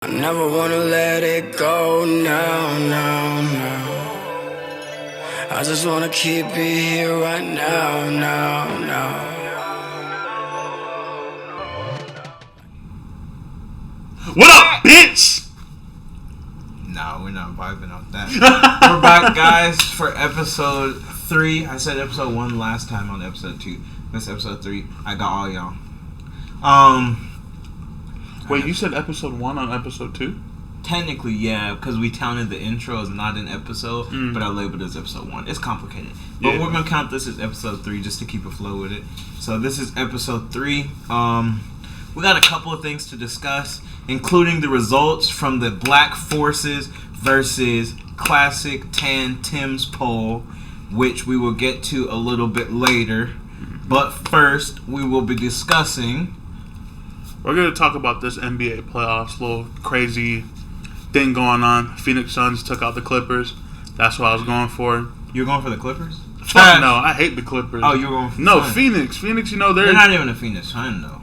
I never wanna let it go now. I just wanna keep it here right now. What up, bitch? No, we're not vibing off that. We're back, guys, for episode 3. I said episode 1 last time on episode 2. This episode 3. I got all y'all. Wait, you said episode 1 on episode 2? Technically, yeah, because we counted the intro as not an episode, but I labeled it as episode 1. It's complicated. But we're going to count this as episode 3 just to keep it flow with it. So this is episode 3. We got a couple of things to discuss, including the results from the Black Forces versus Classic Tan Tim's poll, which we will get to a little bit later. But first, we will be discussing... We're going to talk about this NBA playoffs, little crazy thing going on. Phoenix Suns took out the Clippers. That's what I was going for. You're going for the Clippers? Fuck no, I hate the Clippers. Oh, you're going for No, Suns. Phoenix, you know, You're not even a Phoenix fan, though.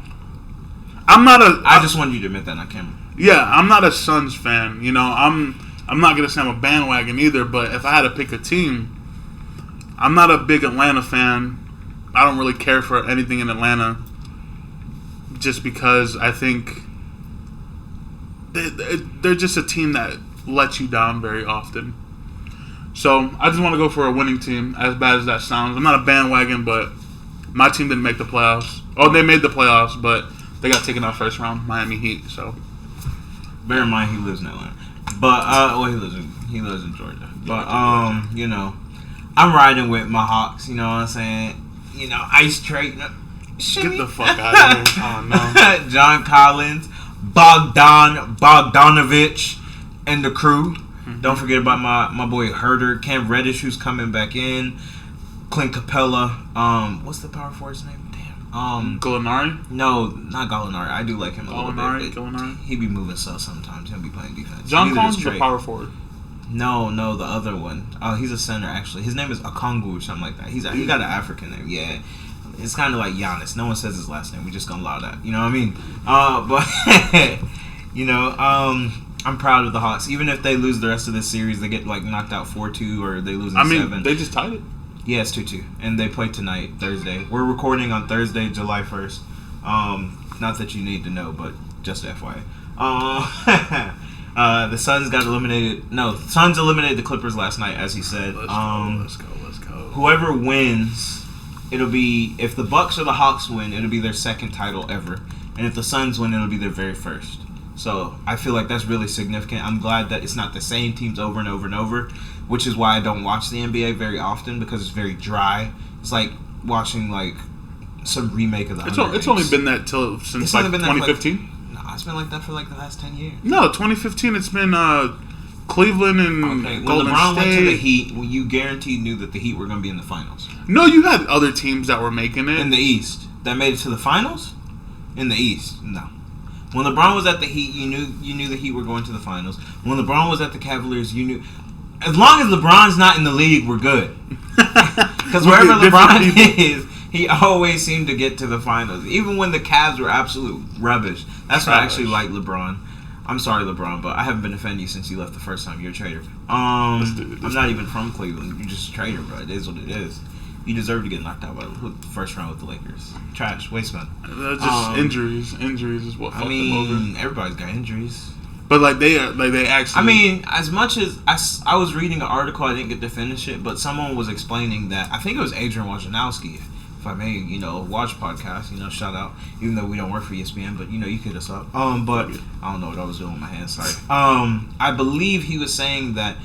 I just wanted you to admit that on camera. Yeah, I'm not a Suns fan. You know, I'm not going to say I'm a bandwagon either, but if I had to pick a team, I'm not a big Atlanta fan. I don't really care for anything in Atlanta. Just because I think they're just a team that lets you down very often. So I just want to go for a winning team, as bad as that sounds. I'm not a bandwagon, but my team didn't make the playoffs. Oh, they made the playoffs, but they got taken out first round, Miami Heat. So bear in mind he lives in Atlanta, but he lives in Georgia. But you know, I'm riding with my Hawks. You know what I'm saying? You know, ice trade. Get the fuck out of here. Oh, no. John Collins, Bogdanovich, and the crew. Mm-hmm. Don't forget about my boy Herder, Cam Reddish, who's coming back in. Clint Capella. What's the power forward's name? Damn. Gallinari? No, not Gallinari. I do like him a little bit. Gallinari? He be moving stuff sometimes. He'll be playing defense. John Collins is a power forward. No, the other one. He's a center, actually. His name is Okongwu or something like that. He got an African name, yeah. It's kind of like Giannis. No one says his last name. We just gonna allow that. You know what I mean? But you know, I'm proud of the Hawks. Even if they lose the rest of this series, they get like knocked out 4-2 or they lose in 7. They just tied it. Yeah, it's 2-2, and they play tonight, Thursday. We're recording on Thursday, July 1st. Not that you need to know, but just FYI. The Suns got eliminated. No, the Suns eliminated the Clippers last night, as he said. Let's go. Whoever wins. It'll be, if the Bucks or the Hawks win, it'll be their second title ever. And if the Suns win, it'll be their very first. So I feel like that's really significant. I'm glad that it's not the same teams over and over and over, which is why I don't watch the NBA very often, because it's very dry. It's like watching like some remake of the Hunger Games. It's only been that since like 2015? No, it's been like that for like the last 10 years. No, 2015 it's been Cleveland and Golden LeBron State. went to the Heat, when you guaranteed knew that the Heat were going to be in the finals. No, you had other teams that were making it. In the East. That made it to the finals? In the East, no. When LeBron was at the Heat, you knew the Heat were going to the finals. When LeBron was at the Cavaliers, you knew... As long as LeBron's not in the league, we're good. Because wherever LeBron is, he always seemed to get to the finals. Even when the Cavs were absolute rubbish. That's why I actually like LeBron. I'm sorry, LeBron, but I haven't been defending you since you left the first time. You're a traitor. I'm not even from Cleveland. You're just a traitor, bro. It is what it is. You deserve to get knocked out by the first round with the Lakers. Trash, waste man. Just injuries. Injuries is what fucked them over. Everybody's got injuries. But they actually. I mean, as much as I was reading an article, I didn't get to finish it, but someone was explaining that I think it was Adrian Wojnarowski. If I may, watch podcast, shout out. Even though we don't work for ESPN, but you could hit us up. But I don't know what I was doing with my hands. Sorry. I believe he was saying that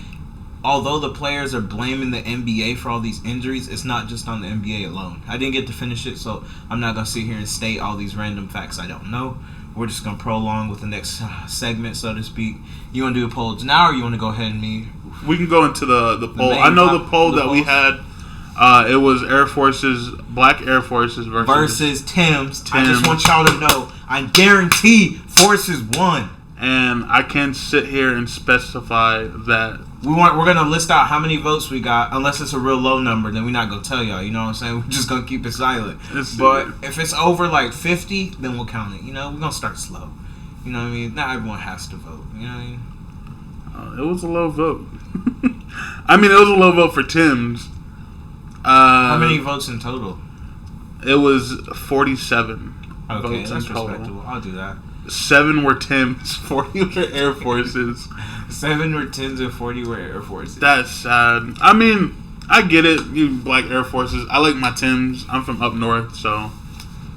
although the players are blaming the NBA for all these injuries, it's not just on the NBA alone. I didn't get to finish it, so I'm not gonna sit here and state all these random facts I don't know. We're just gonna prolong with the next segment, so to speak. You wanna do a poll now, or you wanna go ahead and me? We can go into the poll. I know the poll that we had. It was Black Air Forces versus Tim's. I just want y'all to know, I guarantee Forces won. And I can sit here and specify that we're gonna list out how many votes we got. Unless it's a real low number, then we're not gonna tell y'all. You know what I'm saying? We're just gonna keep it silent. But if it's over like 50, then we'll count it. We're gonna start slow. You know what I mean? Not everyone has to vote. You know what I mean? It was a low vote. I mean, it was a low vote for Tim's. How many votes in total? It was 47 Okay, votes that's in total. respectable. I'll do that. 7 were Tim's, 40 were Air Forces. 7 were Tims and 40 were Air Forces. That's sad. I mean, I get it. You like Air Forces. I like my Tims. I'm from up north, so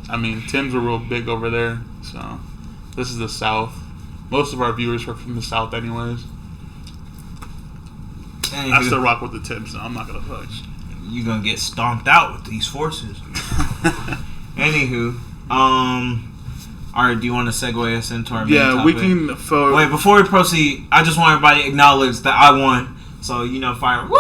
I mean, Tims were real big over there. So this is the South. Most of our viewers are from the South, anyways. Anywho, I still rock with the Tims, so I'm not gonna push. You gonna get stomped out with these forces. Anywho, alright, do you want to segue us into our main topic? We can. Wait, before we proceed, I just want everybody to acknowledge that I won. So, you know, fireworks.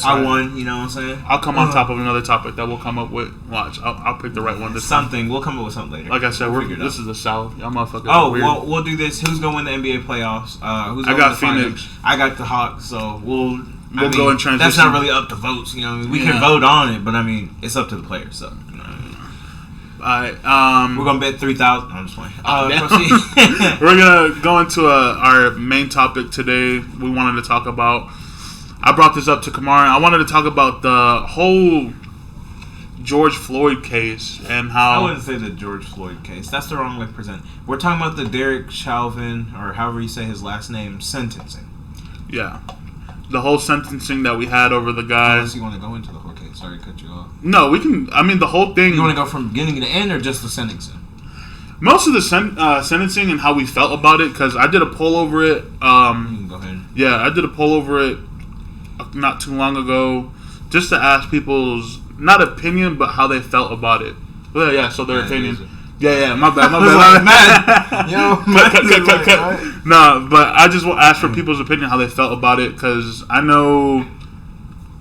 I won, you know what I'm saying? I'll come on top of another topic that we'll come up with. Watch, I'll pick the right one this time. We'll come up with something later. Like I said, We'll figure it this out. is the South. Y'all motherfuckers Oh, are weird. well, we'll do this. Who's gonna win the NBA playoffs? Who's I gonna got win the finals? Phoenix. I got the Hawks. So we'll go in transition. That's not really up to votes. You know, what I mean? We can vote on it, but I mean, it's up to the players. So, you know what I mean? Alright, We're gonna bet 3,000. I'm just playing. Proceed. we're gonna go into our main topic today. We wanted to talk about. I brought this up to Camar. I wanted to talk about the whole George Floyd case and how. I wouldn't say the George Floyd case. That's the wrong way to present. We're talking about the Derek Chauvin, or however you say his last name, sentencing. Yeah, the whole sentencing that we had over the guy. Unless you want to go into the whole case. Sorry to cut you off. No, we can. I mean, the whole thing. You want to go from beginning to end, or just the sentencing? Most of the sentencing and how we felt about it, because I did a poll over it. You can go ahead. Yeah, I did a poll over it not too long ago, just to ask people's not opinion, but how they felt about it. Well, yeah, so their opinion. Yeah, my bad. Cut. No, but I just want to ask for people's opinion how they felt about it, because I know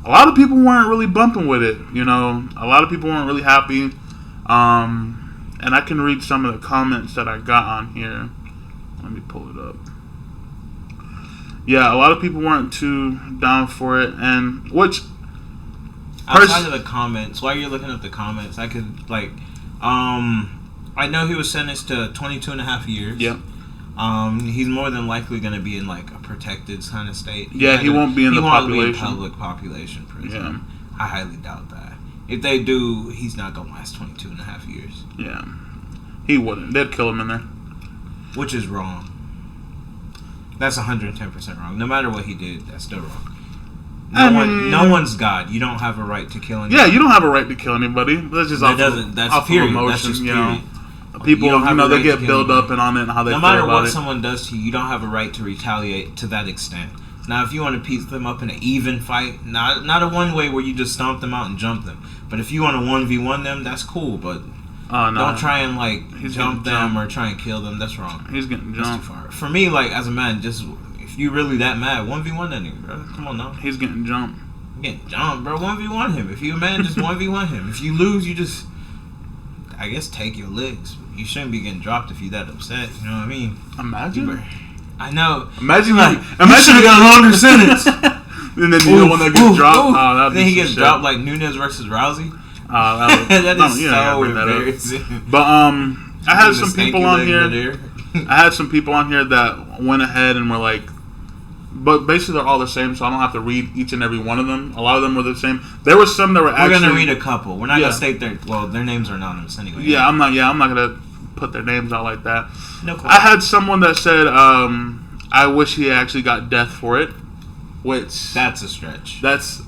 a lot of people weren't really bumping with it. You know, a lot of people weren't really happy. And I can read some of the comments that I got on here. Let me pull it up. Yeah, a lot of people weren't too down for it, and which outside of the comments, while you're looking up the comments, I could I know he was sentenced to 22 and a half years. Yeah. He's more than likely going to be in like a protected kind of state. Yeah, he won't be in the population. He won't be in public population prison. Yeah. I highly doubt that. If they do, he's not going to last 22 and a half years. Yeah. He wouldn't. They'd kill him in there. Which is wrong. That's 110% wrong. No matter what he did, that's still wrong. No one's God. You don't have a right to kill anybody. Yeah, you don't have a right to kill anybody. That's just off of emotion, that's just you period. know. People, they get built up and on it and how they feel about it. No matter what someone does to you, you don't have a right to retaliate to that extent. Now, if you want to piece them up in an even fight, not a one way where you just stomp them out and jump them, but if you want to 1v1 them, that's cool, but don't try and jump them or try and kill them. That's wrong. He's getting jumped. That's too far. For me, as a man, just if you really that mad, 1v1 that nigga, bro. Come on now. He's getting jumped. Getting jumped, bro. 1v1 him. If you a man, just 1v1 him. If you lose, you just, I guess, take your licks. You shouldn't be getting dropped if you that upset. You know what I mean? Imagine. I know. Imagine you should have got a longer sentence. And then you're the one that gets dropped. Then he gets dropped like Nunes versus Rousey. That is so embarrassing. But I had some people on here. I had some people on here that went ahead and were like, but basically they're all the same, so I don't have to read each and every one of them. A lot of them were the same. There were some that were actually. We're gonna read a couple. We're not gonna state their names are anonymous anyway. Yeah, I'm not gonna put their names out like that. No question. I had someone that said, I wish he actually got death for it, which that's a stretch. That's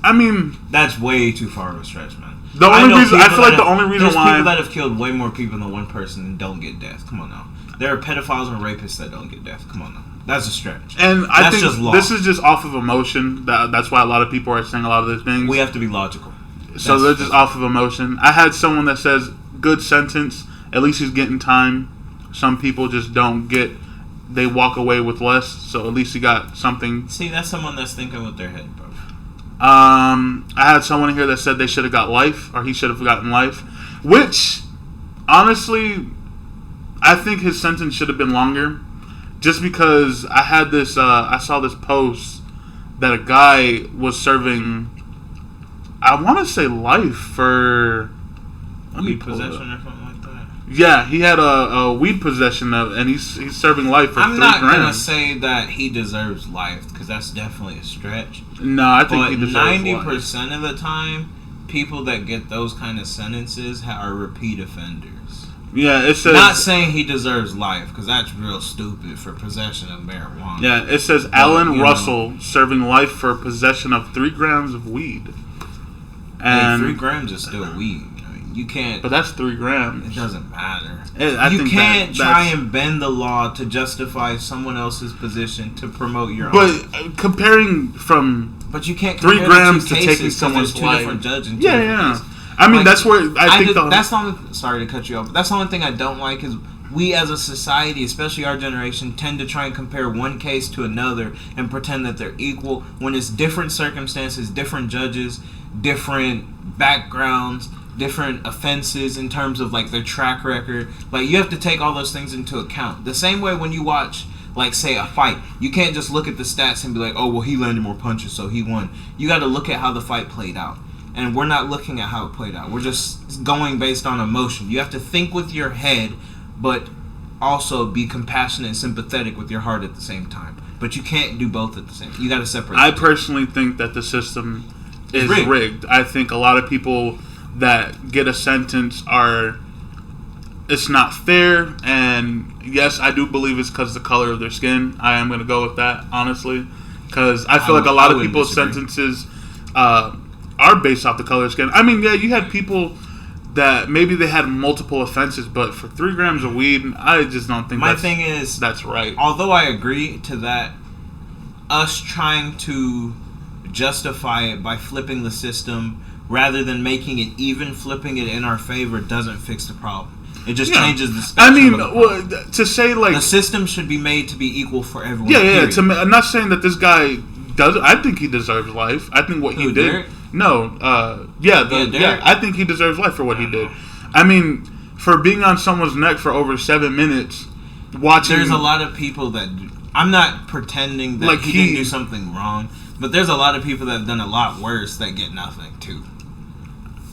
way too far of a stretch, man. I feel like the only reason there's why people that have killed way more people than one person and don't get death. Come on now. There are pedophiles and rapists that don't get death. Come on now. That's a stretch. And I think this is just off of emotion. That's why a lot of people are saying a lot of these things. We have to be logical. So they're just off of emotion. I had someone that says, good sentence. At least he's getting time. Some people just don't get. They walk away with less. So at least he got something. See, that's someone that's thinking with their head, bro. I had someone here that said they should have got life, or he should have gotten life. Which, honestly, I think his sentence should have been longer. Just because I had this, I saw this post that a guy was serving, I want to say life for. Weed possession or something like that. Yeah, he had a weed possession and he's serving life for 3 I'm not grand. gonna say that he deserves life because that's definitely a stretch. No, I think But he deserves 90% of the time, people that get those kind of sentences are repeat offenders. Yeah, it says... Not saying he deserves life, because that's real stupid for possession of marijuana. Yeah, it says Alan Russell serving life for possession of 3 grams of weed. And 3 grams is still weed. I mean, you can't... But that's 3 grams. It doesn't matter. You can't try and bend the law to justify someone else's position to promote your own. But comparing from... But you can't 3 grams to taking someone's two life. Different judges. Yeah. I mean, that's where I think that's the only. Sorry to cut you off. But that's the only thing I don't like is we as a society, especially our generation, tend to try and compare one case to another and pretend that they're equal when it's different circumstances, different judges, different backgrounds, different offenses in terms of like their track record. Like you have to take all those things into account. The same way when you watch, like, say, a fight. You can't just look at the stats and be like, oh, well, he landed more punches, so he won. You got to look at how the fight played out. And we're not looking at how it played out. We're just going based on emotion. You have to think with your head, but also be compassionate and sympathetic with your heart at the same time. But you can't do both at the same time. You got to separate. I personally think that the system is rigged. I think a lot of people that get a sentence it's not fair, and yes, I do believe it's because of the color of their skin. I am going to go with that, honestly, because I feel like a lot of people's sentences are based off the color of skin. I mean, yeah, you had people that maybe they had multiple offenses, but for 3 grams of weed, I just don't think that's right. Although I agree to that, us trying to justify it by flipping the system rather than making it even, flipping it in our favor doesn't fix the problem. It just changes the spectrum. I mean, to say like the system should be made to be equal for everyone. Yeah. I'm not saying that this guy does. I think he deserves life. I think what he did. Derek? No, I think he deserves life for what he did. I mean, for being on someone's neck for over 7 minutes, watching. There's a lot of people that I'm not pretending that he didn't do something wrong, but there's a lot of people that have done a lot worse that get nothing too.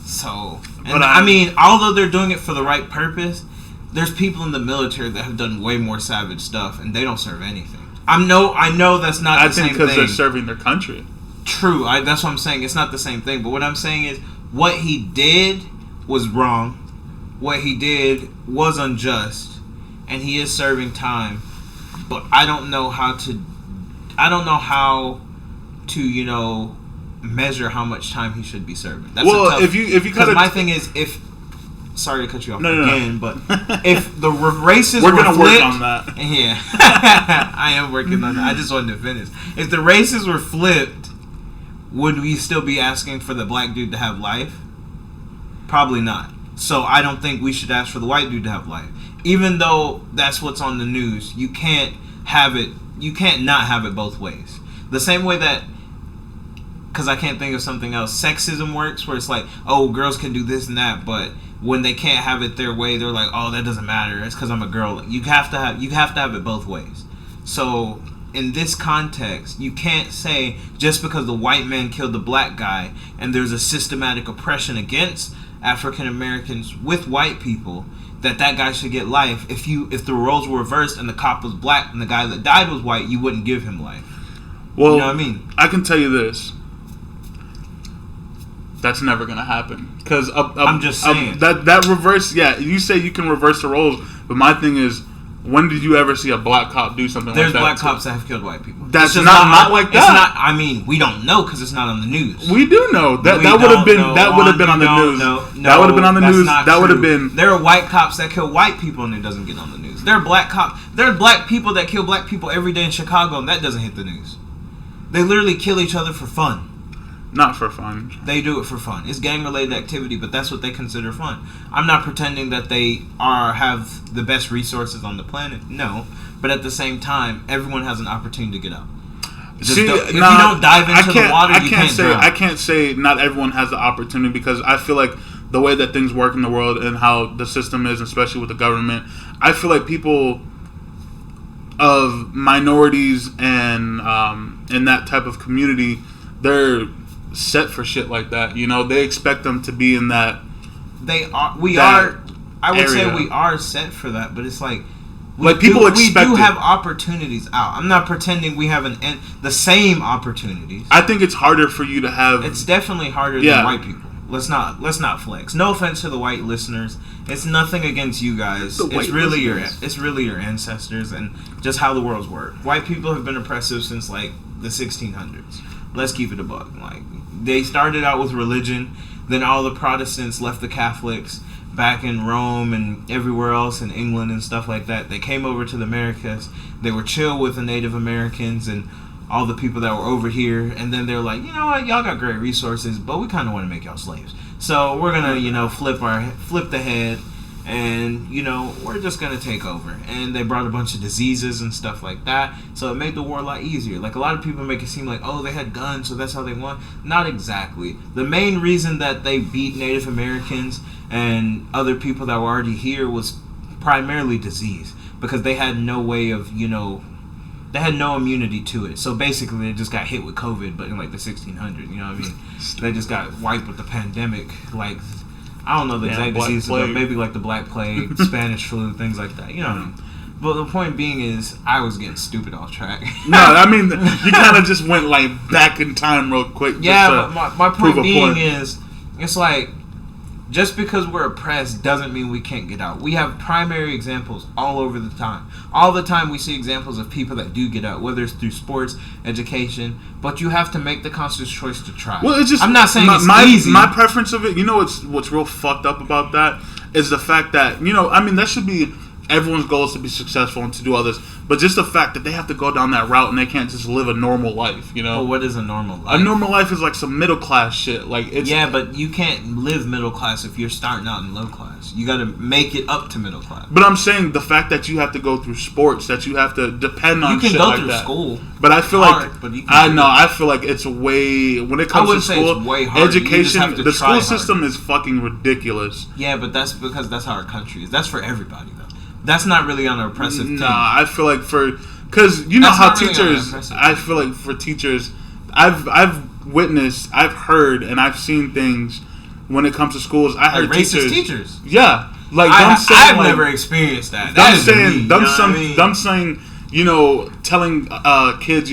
So, and I mean, although they're doing it for the right purpose, there's people in the military that have done way more savage stuff, and they don't serve anything. I know that's not the same thing. I think because they're serving their country. True, that's what I'm saying. It's not the same thing. But what I'm saying is, what he did was wrong. What he did was unjust, and he is serving time. But I don't know how to, measure how much time he should be serving. That's if you cut my thing is sorry to cut you off again, but if the races were flipped, work on that. Yeah, I am working on that. I just wanted to finish. If the races were flipped, would we still be asking for the black dude to have life? Probably not. So I don't think we should ask for the white dude to have life. Even though that's what's on the news, you can't have it. You can't not have it both ways. The same way that, because I can't think of something else, sexism works, where it's like, oh, girls can do this and that, but when they can't have it their way, they're like, oh, that doesn't matter. It's because I'm a girl. You have to have it both ways. So in this context, you can't say just because the white man killed the black guy and there's a systematic oppression against African Americans with white people that guy should get life. If the roles were reversed and the cop was black and the guy that died was white, you wouldn't give him life. Well, you know what I mean? I can tell you this. That's never gonna happen. Because I'm just saying that reverse. Yeah, you say you can reverse the roles, but my thing is, when did you ever see a black cop do something like that? There's black cops that have killed white people. That's just not like that. It's not. I mean, we don't know because it's not on the news. We do know that would have been on the news. That would have been on the news. That would have been. There are white cops that kill white people and it doesn't get on the news. There are black cops. There are black people that kill black people every day in Chicago and that doesn't hit the news. They literally kill each other for fun. Not for fun. They do it for fun. It's gang-related activity, but that's what they consider fun. I'm not pretending that they have the best resources on the planet. No, but at the same time, everyone has an opportunity to get out. If you don't dive into the water, you can't drown. I can't say not everyone has the opportunity because I feel like the way that things work in the world and how the system is, especially with the government, I feel like people of minorities and in that type of community, they're set for shit like that. You know, they expect them to be in that. They are. We are. I would say area. we are set for that, but it's like people expect we do it. have opportunities out. I'm not pretending we have the same opportunities. I think it's harder for you to have. It's definitely harder than white people. Let's not flex. No offense to the white listeners. It's nothing against you guys. It's really your ancestors and just how the world's worked. White people have been oppressive since like the 1600s. Let's keep it a buck. Like they started out with religion, then all the Protestants left the Catholics back in Rome and everywhere else in England and stuff like that. They came over to the Americas. They were chill with the Native Americans and all the people that were over here, and then they're like, you know what, y'all got great resources, but we kind of want to make y'all slaves. So we're gonna, flip the head, and we're just gonna take over. And they brought a bunch of diseases and stuff like that. So it made the war a lot easier. Like a lot of people make it seem like, oh, they had guns, so that's how they won. Not exactly. The main reason that they beat Native Americans and other people that were already here was primarily disease, because they had no way of, they had no immunity to it. So basically they just got hit with COVID, but in like the 1600s, you know what I mean? They just got wiped with the pandemic, like, I don't know the exact diseases, but maybe like the Black Plague, Spanish flu, things like that, you know what I mean? But the point being is, I was getting stupid off track. No, I mean, you kind of just went like back in time real quick. Yeah, but my point being is, it's like, just because we're oppressed doesn't mean we can't get out. We have primary examples all over the time. All the time we see examples of people that do get out, whether it's through sports, education, but you have to make the conscious choice to try. Well, it's just, I'm not saying it's easy. My preference of it, what's real fucked up about that is the fact that, that should be everyone's goal is to be successful and to do all this. But just the fact that they have to go down that route and they can't just live a normal life, Well, what is a normal life? A normal life is like some middle class shit. Like it's but you can't live middle class if you're starting out in low class. You got to make it up to middle class. But I'm saying the fact that you have to go through sports, that you have to depend on shit like that. You can go through school. But I feel I feel like it's way when it comes to school, it's way harder. Education, the school system is fucking ridiculous. Yeah, but that's because that's how our country is. That's for everybody though. That's not really on an oppressive thing. Nah, I feel like because how teachers. I feel like for teachers, I've witnessed, I've heard, and I've seen things when it comes to schools. I heard racist teachers. Yeah, like I've never experienced that. Them saying, telling kids,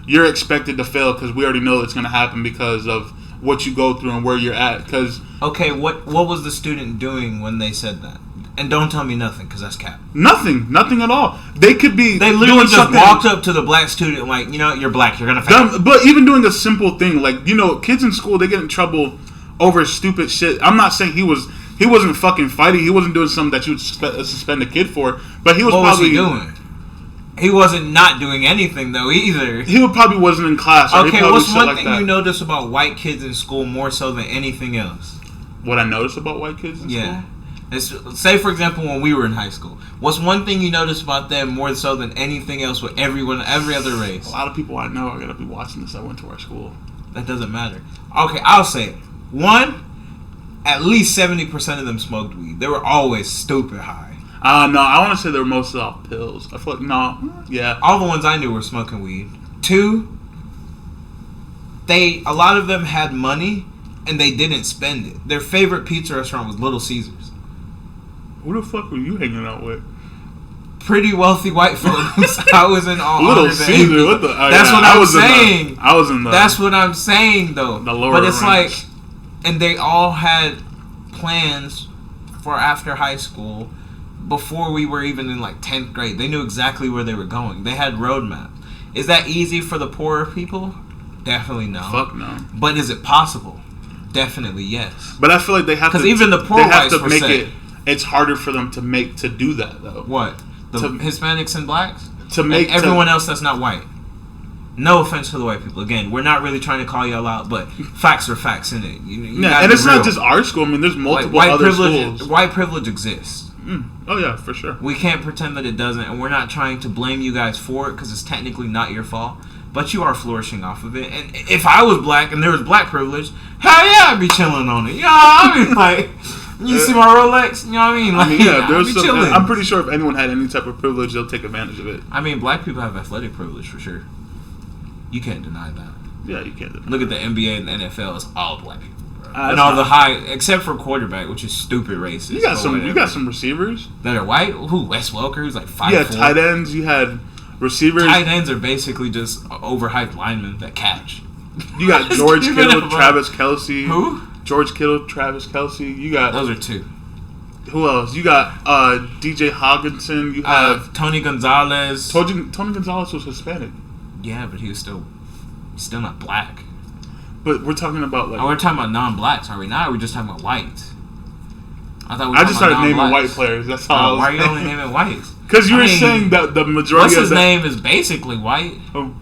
you're expected to fail because we already know it's going to happen because of what you go through and where you're at. Because what was the student doing when they said that? And don't tell me nothing, because that's cap. Nothing at all. They could be. They literally just walked up to the black student like, you're black, you're gonna fail. But even doing a simple thing like, kids in school, they get in trouble over stupid shit. I'm not saying he wasn't fucking fighting. He wasn't doing something that you would suspend a kid for. But he was what probably. Was he doing? He wasn't not doing anything though either. He probably wasn't in class. Okay, what's one thing you notice about white kids in school more so than anything else? What I notice about white kids in school? Say, for example, when we were in high school. What's one thing you notice about them more so than anything else with every other race? A lot of people I know are going to be watching this. I went to our school. That doesn't matter. Okay, I'll say it. One, at least 70% of them smoked weed. They were always stupid high. No, I want to say they were mostly off pills. I feel like, no, yeah. All the ones I knew were smoking weed. Two, a lot of them had money and they didn't spend it. Their favorite pizza restaurant was Little Caesars. Who the fuck were you hanging out with? Pretty wealthy white folks. I was in all Little Caesar. What the? That's what I'm saying. I was in the. That's what I'm saying, though. The lower but it's range. like, and they all had plans for after high school before we were even in like 10th grade. They knew exactly where they were going. They had roadmaps. Is that easy for the poorer people? Definitely no. Fuck no. But is it possible? Definitely yes. But I feel like they have to. Because even the poor whites were saying. It's harder for them to do that though. What? The Hispanics and blacks? To make everyone else that's not white. No offense to the white people. Again, we're not really trying to call y'all out, but facts are facts in it. And it's not just our school. I mean, there's multiple other schools. White privilege exists. Oh yeah, for sure. We can't pretend that it doesn't, and we're not trying to blame you guys for it because it's technically not your fault. But you are flourishing off of it. And if I was black and there was black privilege, hell yeah, I'd be chilling on it. You know what I mean? Like, you see my Rolex? You know what I mean? Like, there's some. I'm pretty sure if anyone had any type of privilege, they'll take advantage of it. I mean, black people have athletic privilege for sure. You can't deny that. Yeah, you can't deny Look at the NBA and the NFL. It's all black people. Bro. And all the high, except for quarterback, which is stupid racist. You got some receivers that are white. Who? Wes Welker, who's like 5'4". Yeah, tight ends. You had receivers. Tight ends are basically just overhyped linemen that catch. You got George Kittle, Travis Kelce. Who? George Kittle, Travis Kelce. You got those are two. Who else? You got DJ Hawkinson. You have Tony Gonzalez. Tony Gonzalez was Hispanic. Yeah, but he was still not black. But we're talking about like. Oh, we're talking about non-blacks, are we not? Or are we just talking about whites? I just started naming white players. That's how. Why are you only naming whites? Because you were saying that the majority. What's his name is basically white. Oh.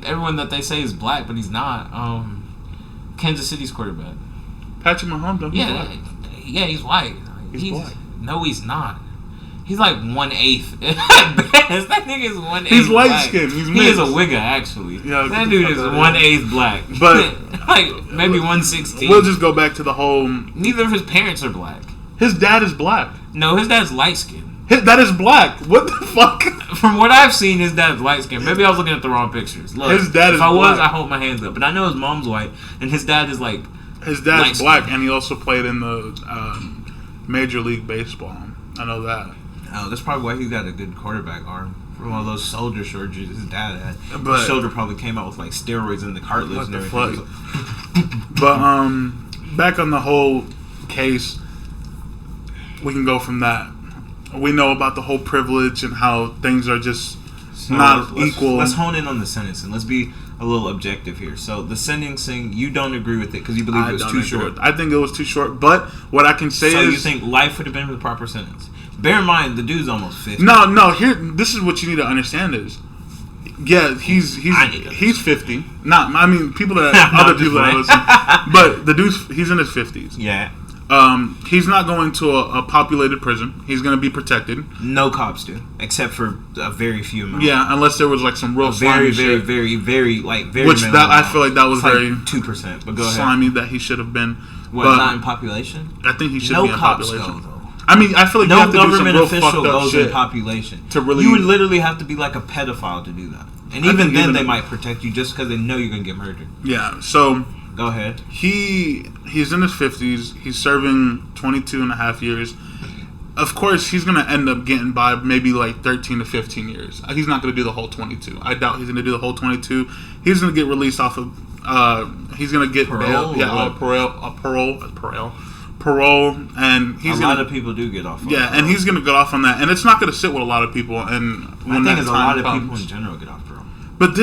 Everyone that they say is black, but he's not. Kansas City's quarterback. Patrick Mahomes. Yeah, he's white. He's black. No, he's not. He's like 1/8. That nigga is 1/8. He's light skinned. He's mixed. He is a wigger, actually. Yeah, that dude is 1/8 black. But like maybe 1/16. We'll just go back to the whole. Neither of his parents are black. His dad is black. No, his dad's light skinned. That is black. What the fuck? From what I've seen, his dad's light skinned. Maybe I was looking at the wrong pictures. Look, his dad is if I was, black. I hold my hands up. But I know his mom's white, and his dad is like. His dad's black, and he also played in the Major League Baseball. I know that. Oh, that's probably why he got a good quarterback arm. From all those shoulder surgeries his dad had. But, his shoulder probably came out with like steroids in the cartilage and everything. But back on the whole case, we can go from that. We know about the whole privilege and how things are just not equal. Let's hone in on the sentencing. Let's be a little objective here. So the sentencing, you don't agree with it because you believe it was too short. I think it was too short. But what I can say is, so you think life would have been the proper sentence? Bear in mind, the dude's almost 50. No. Here, this is what you need to understand is, yeah, he's 50. Not, I mean, people that other people that listen, but the he's in his 50s. Yeah. He's not going to a populated prison. He's going to be protected. No cops do, except for a very few amount. Yeah, unless there was like some real very, shit. very Which that I feel like that was very 2%. But go ahead. Slimy that he should have been. What? Not in population? I think he should be in population. No cops go though. I mean, I feel like no you have to do some real official fucked up goes shit in population. To really, you would literally have to be like a pedophile to do that. And even then, they might protect you just because they know you're gonna get murdered. Yeah. So go ahead. He's in his 50s. He's serving 22 and a half years. Of course, he's going to end up getting by maybe like 13 to 15 years. He's not going to do the whole 22. I doubt he's going to do the whole 22. He's going to get released off of. He's going to get parole. Bail. Yeah, parole, and he's a lot of people do get off. Yeah, and he's going to get off on that, and it's not going to sit with a lot of people. And when I think a lot of comes, people in general get off parole. But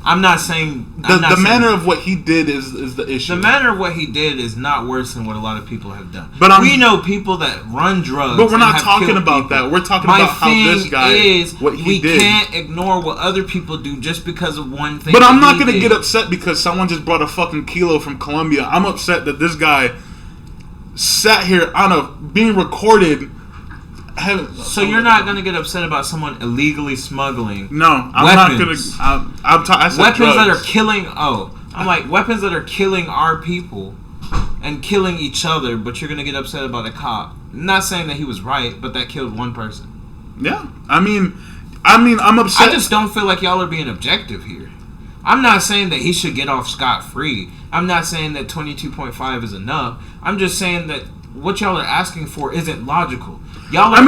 I'm not saying the manner of what he did is the issue. The manner of what he did is not worse than what a lot of people have done. But we know people that run drugs. But we're not talking about that. We're talking about how this guy what he did. We can't ignore what other people do just because of one thing. But I'm not going to get upset because someone just brought a fucking kilo from Colombia. I'm upset that this guy sat here being recorded. So you're not going to get upset about someone illegally smuggling? No, I'm not going to. I said weapons drugs. that are killing. I'm like weapons that are killing our people and killing each other. But you're going to get upset about a cop. I'm not saying that he was right, but that killed one person. Yeah, I mean, I'm upset. I just don't feel like y'all are being objective here. I'm not saying that he should get off scot-free. I'm not saying that 22.5 is enough. I'm just saying that what y'all are asking for isn't logical. Y'all are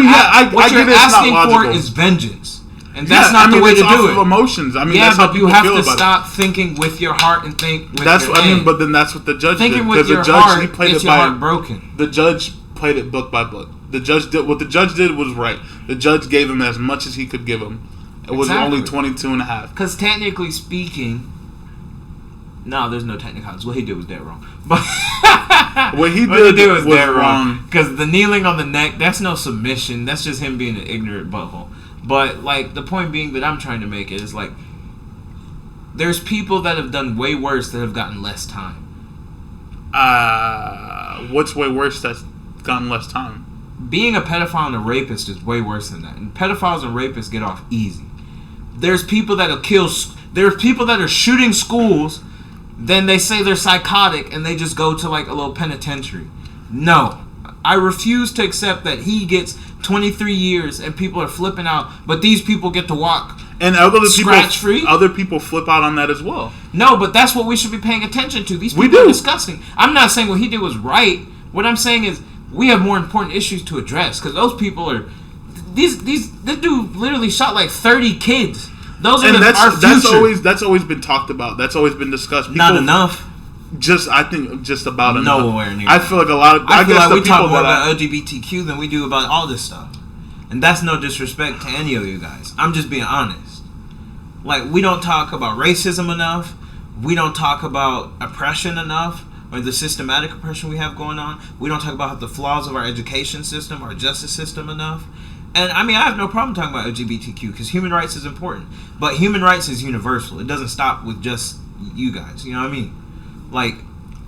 what you're asking for is vengeance. And that's not the way to do it. Emotions. I mean, yeah, that's how but you have to stop about thinking with your heart and think with your head. I mean, but then that's what the judge did. Thinking with your heart gets your heart broken. The judge played it book by book. The judge did what the judge did was right. The judge gave him as much as he could give him. It was only 22 and a half. Because technically speaking, no, there's no technicalities. What he did was dead wrong. But what he did was dead wrong. Because the kneeling on the neck, that's no submission. That's just him being an ignorant butthole. But like the point being that I'm trying to make is like there's people that have done way worse that have gotten less time. What's way worse that's gotten less time? Being a pedophile and a rapist is way worse than that. And pedophiles and rapists get off easy. There's people that'll kill. There's people that are shooting schools. Then they say they're psychotic and they just go to like a little penitentiary. No, I refuse to accept that he gets 23 years and people are flipping out, but these people get to walk And other people flip out on that as well. No, but that's what we should be paying attention to. These We people do. are disgusting. I'm not saying what he did was right. What I'm saying is we have more important issues to address because those people are. This dude literally shot like 30 kids. Those are our future. That's always been talked about. That's always been discussed. People, not enough. I think just about enough. Nowhere near. I feel like a lot of. I feel like we talk more about LGBTQ than we do about all this stuff, and that's no disrespect to any of you guys. I'm just being honest. Like, we don't talk about racism enough. We don't talk about oppression enough, or the systematic oppression we have going on. We don't talk about the flaws of our education system, our justice system enough. And, I mean, I have no problem talking about LGBTQ, because human rights is important. But human rights is universal. It doesn't stop with just you guys. You know what I mean? Like,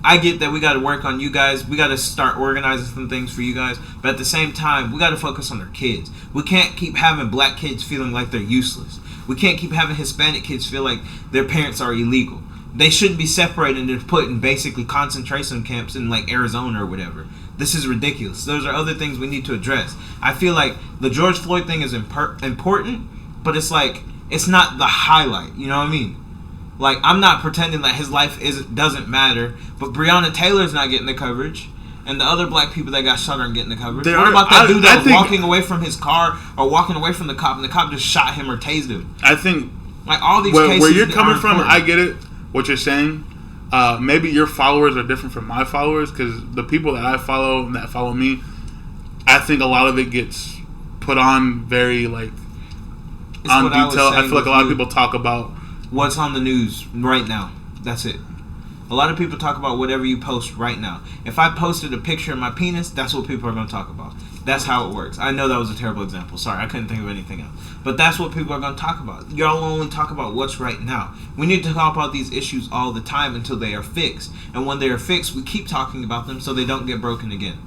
I get that we got to work on you guys. We got to start organizing some things for you guys. But at the same time, we got to focus on our kids. We can't keep having black kids feeling like they're useless. We can't keep having Hispanic kids feel like their parents are illegal. They shouldn't be separated and put in basically concentration camps in like Arizona or whatever. This is ridiculous. Those are other things we need to address. I feel like the George Floyd thing is important, but it's like, it's not the highlight. You know what I mean? Like, I'm not pretending that his life doesn't matter, but Breonna Taylor's not getting the coverage. And the other black people that got shot aren't getting the coverage. What about that dude that was walking away from his car or walking away from the cop and the cop just shot him or tased him? I think like all these cases where you're coming from, important. I get it. What you're saying. Maybe your followers are different from my followers because the people that I follow and that follow me, I think a lot of it gets put on very like on detail. I feel like a lot of people talk about what's on the news right now. That's it. A lot of people talk about whatever you post right now. If I posted a picture of my penis, that's what people are going to talk about. That's how it works. I know that was a terrible example. Sorry, I couldn't think of anything else. But that's what people are going to talk about. Y'all only talk about what's right now. We need to talk about these issues all the time until they are fixed. And when they are fixed, we keep talking about them so they don't get broken again.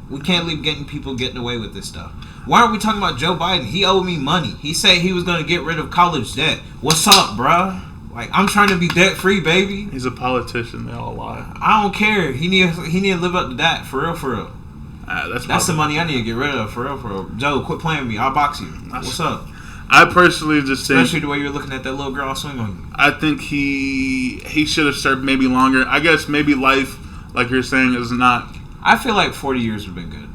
We can't leave people getting away with this stuff. Why aren't we talking about Joe Biden? He owed me money. He said he was going to get rid of college debt. What's up, bruh? Like, I'm trying to be debt free, baby. He's a politician. They all lie. I don't care. He need to live up to that. For real, for real. That's the money I need to get rid of. For real, for real. Joe, quit playing with me. I'll box you. What's up? I personally just think, especially the way you're looking at that little girl swing on you. I think he should have served maybe longer. I guess maybe life, like you're saying, is not. I feel like 40 years would have been good.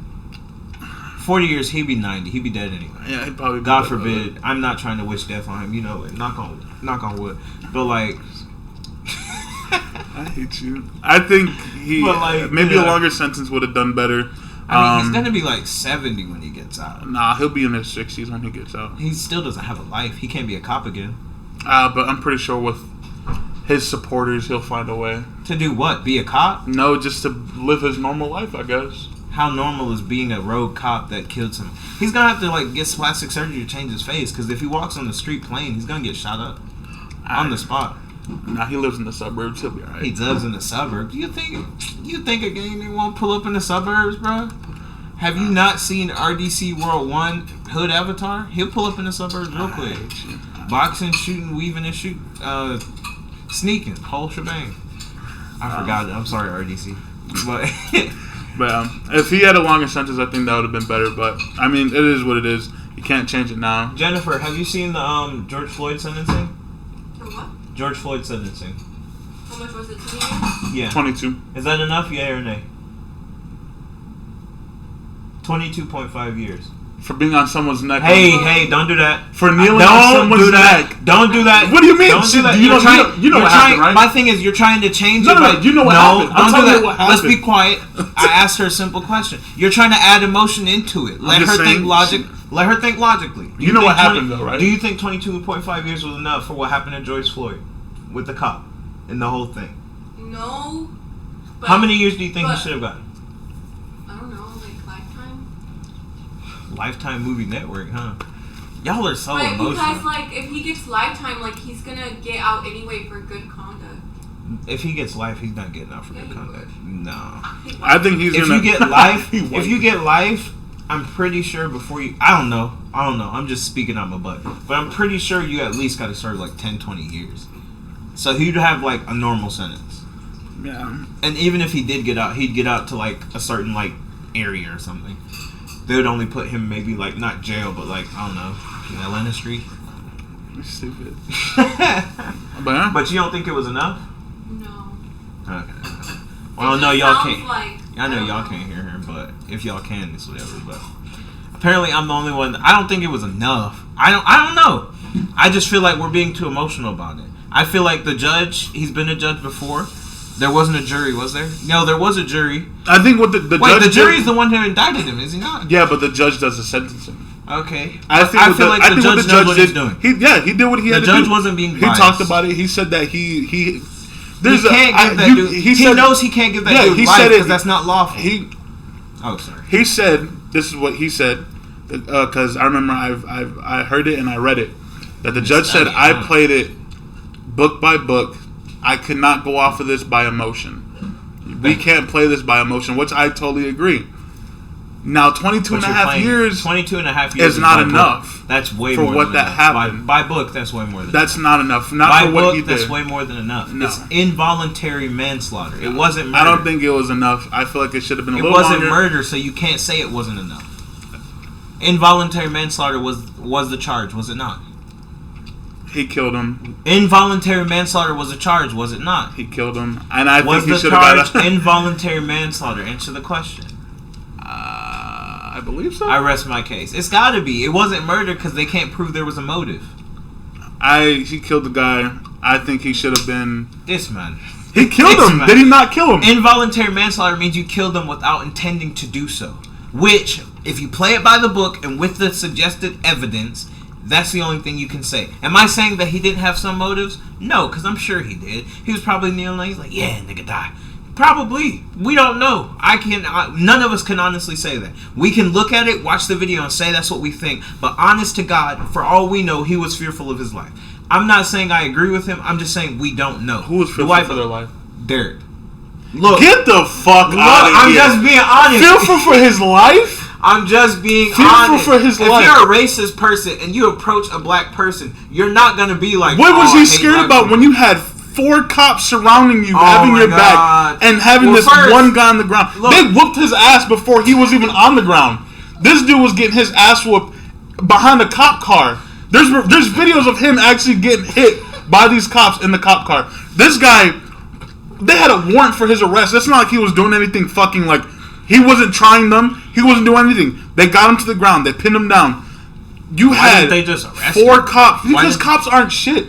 40 years, he'd be 90. He'd be dead anyway. Yeah, he'd probably be God forbid. I'm not trying to wish death on him. You know it. Knock on wood. But, like... I hate you. I think maybe a longer sentence would have done better. I mean, he's going to be, like, 70 when he gets out. Nah, he'll be in his 60s when he gets out. He still doesn't have a life. He can't be a cop again. But I'm pretty sure with his supporters, he'll find a way. To do what? Be a cop? No, just to live his normal life, I guess. How normal is being a rogue cop that killed someone? He's gonna have to like get plastic surgery to change his face because if he walks on the street plain, he's gonna get shot up on the spot. Nah, he lives in the suburbs. He'll be alright. He lives in the suburbs. You think a gang won't pull up in the suburbs, bro? Have you not seen RDC World 1 Hood Avatar? He'll pull up in the suburbs real quick. Boxing, shooting, weaving, and shooting, sneaking, whole shebang. I forgot it. I'm sorry, RDC, but. But if he had a longer sentence, I think that would have been better. But, I mean, it is what it is. You can't change it now. Jennifer, have you seen the George Floyd sentencing? The what? George Floyd sentencing. How much was it? 20 years? Yeah. 22. Is that enough, yeah or nay? 22.5 years. For being on someone's neck. Hey, don't do that. For kneeling on someone's neck. Don't do that. What do you mean? Don't do that. You know what happened, right? My thing is, you're trying to change it. No, you know what happened. Don't do that. What happened. Let's be quiet. I asked her a simple question. You're trying to add emotion into it. Let her think logically. You know what happened, though, right? Do you think 22.5 years was enough for what happened to George Floyd with the cop and the whole thing? No. How many years do you think he should have gotten? I don't know, like lifetime. Lifetime Movie Network, huh? Y'all are so emotional. Because, like, if he gets lifetime, like, he's gonna get out anyway for good conduct. If he gets life, he's not getting out for good conduct. No. I think he's if you get life, if you get life, I'm pretty sure before you... I don't know. I'm just speaking out my butt. But I'm pretty sure you at least got to serve, like, 10, 20 years. So he'd have, like, a normal sentence. Yeah. And even if he did get out, he'd get out to, like, a certain, like, area or something. They would only put him maybe, like, not jail, but, like, I don't know, Atlanta Street. You're stupid. But you don't think it was enough? No. Okay. Well, no, y'all can't. Like, I know y'all can't hear her, but if y'all can, it's whatever. But apparently, I'm the only one. I don't think it was enough. I don't know. I just feel like we're being too emotional about it. I feel like the judge. He's been a judge before. There wasn't a jury, was there? No, there was a jury. I think what the judge. The jury's the one who indicted him, is he not? Yeah, but the judge does the sentencing. Okay. I feel like the judge knows what he's doing. He did what he had to do. The judge wasn't being biased. He talked about it. He said that he can't give that dude. He knows he can't give that dude life because that's not lawful. Sorry. He said, this is what he said, because I remember I heard it and I read it, that the judge said, I played it book by book. I could not go off of this by emotion. We can't play this by emotion, which I totally agree. Now, 22 and a half years is not enough. That's way for more what than that enough. happened. By book, that's way more than that's enough. not enough. Not by for book, what he did. That's way more than enough. No. It's involuntary manslaughter. It wasn't murder. I don't think it was enough. I feel like it should have been a little longer. It wasn't murder, so you can't say it wasn't enough. Involuntary manslaughter was the charge, was it not? He killed him. Involuntary manslaughter was a charge, was it not? He killed him, and I think he should have got charge involuntary manslaughter? Answer the question. I believe so. I rest my case. It's got to be. It wasn't murder because they can't prove there was a motive. He killed the guy. I think he should have been. This man. He killed him. Man. Did he not kill him? Involuntary manslaughter means you killed them without intending to do so. Which, if you play it by the book and with the suggested evidence, that's the only thing you can say. Am I saying that he didn't have some motives? No, because I'm sure he did. He was probably kneeling there. He's like, yeah, nigga, die. Probably. We don't know. None of us can honestly say that. We can look at it, watch the video, and say that's what we think. But honest to God, for all we know, he was fearful of his life. I'm not saying I agree with him. I'm just saying we don't know. Who was fearful for their life? Derek. Look. Get the fuck out of here. I'm just being honest. Fearful for his life? I'm just being Fearful honest. for his life. If you're a racist person and you approach a black person, you're not going to be like, what was he scared about when you had 4 cops surrounding you, having your back, and having this one guy on the ground? They whooped his ass before he was even on the ground. This dude was getting his ass whooped behind a cop car. There's videos of him actually getting hit by these cops in the cop car. This guy, they had a warrant for his arrest. It's not like he was doing anything fucking like, he wasn't trying them. He wasn't doing anything. They got him to the ground. They pinned him down. Why didn't they just arrest 4 cops. Because cops aren't shit.